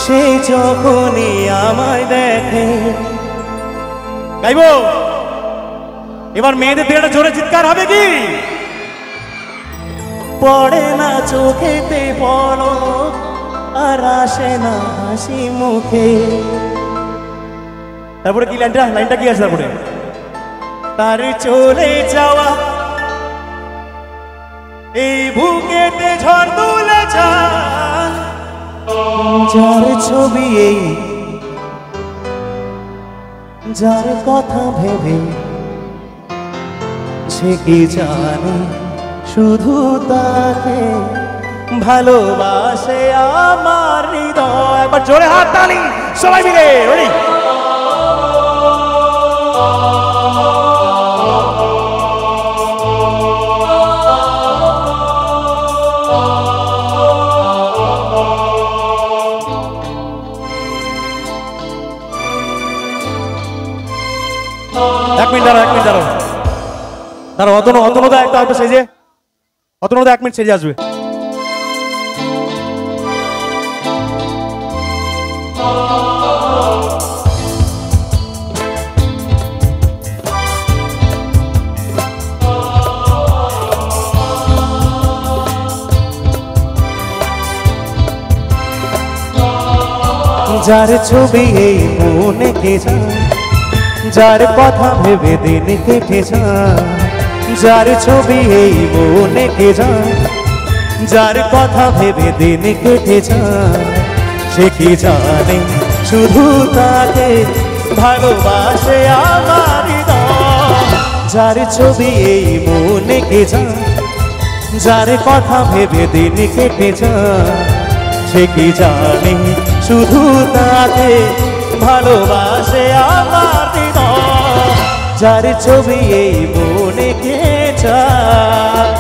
সে যখনই আমায় দেখে। গাইবো এবার মেয়েদের দিকে জোরে চিৎকার হবে কি? পড়ে না চোখেতে পলক আর আসে না হাসি মুখে। তারপরে কি লাইনটা কি আছে তারপরে? তার চলে যাওয়া এই বুকেতে ঝড় তুলে যায়, যার ছবি এই, যার কথা ভেবে সে কি জানে শুধু তাকে ভালোবাসে আমার হৃদয়। একবার জোরে হাত তালি সবাই মিলে। রেডি? এক মিনিট দাঁড়াও অতনুদা একটা হয়তো সেজে, অতনুদা 1 মিনিট সেজে আসবে। যার ছবি এই মনে কে যায়, যার কথা ভেবে দিন কেটে যায়, যার ছবি এই মনে কে যায়, যার কথা ভেবে দিন কেটে যায়, সে কি জানে শুধু তাকে ভালোবাসে আমার হৃদয়। যার ছবি এই মনে কে যায়, যার কথা ভেবে দিন কেটে যায়, সে কি জানে শুধু তাকে ভালোবাসে আমার হৃদয়। যার ছবি এই মনে কে যায়।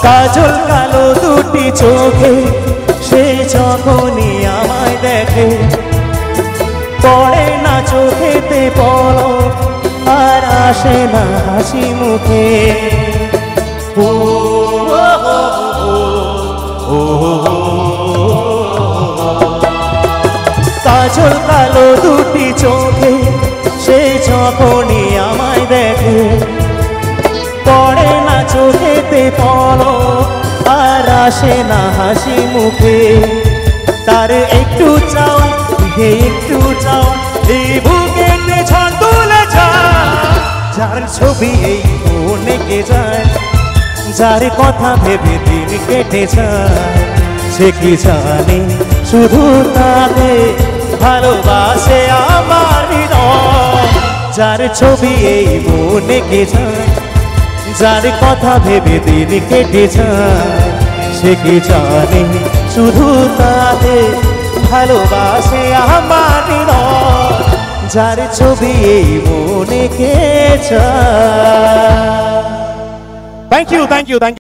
কাজল কালো দুটি চোখে সে যখনই আমায় দেখে, পড়ে না চোখেতে পলক আর আসে না হাসি মুখে। কাজল কালো দুটি চোখে সে যখনই আমায় দেখে, পড়ে না চোখেতে পলক আর আসে না হাসি মুখে। তার একটু চাওয়া একটু চাওয়া এই বুকেতে ঝড় তুলে যায়, যার ছবি এই মনে কে যায়, যার কথা ভেবে দিন কেটে যায়, সে কি জানে শুধু তাকে ভালোবাসে আমার হৃদয়। যার ছবি এই মনে কে যায়, যার কথা ভেবে দিন কেটে যায়, সে কি জানে শুধু তাকে ভালোবাসে আমার হৃদয়। যার ছবি এই মনে কে যায়। Thank you.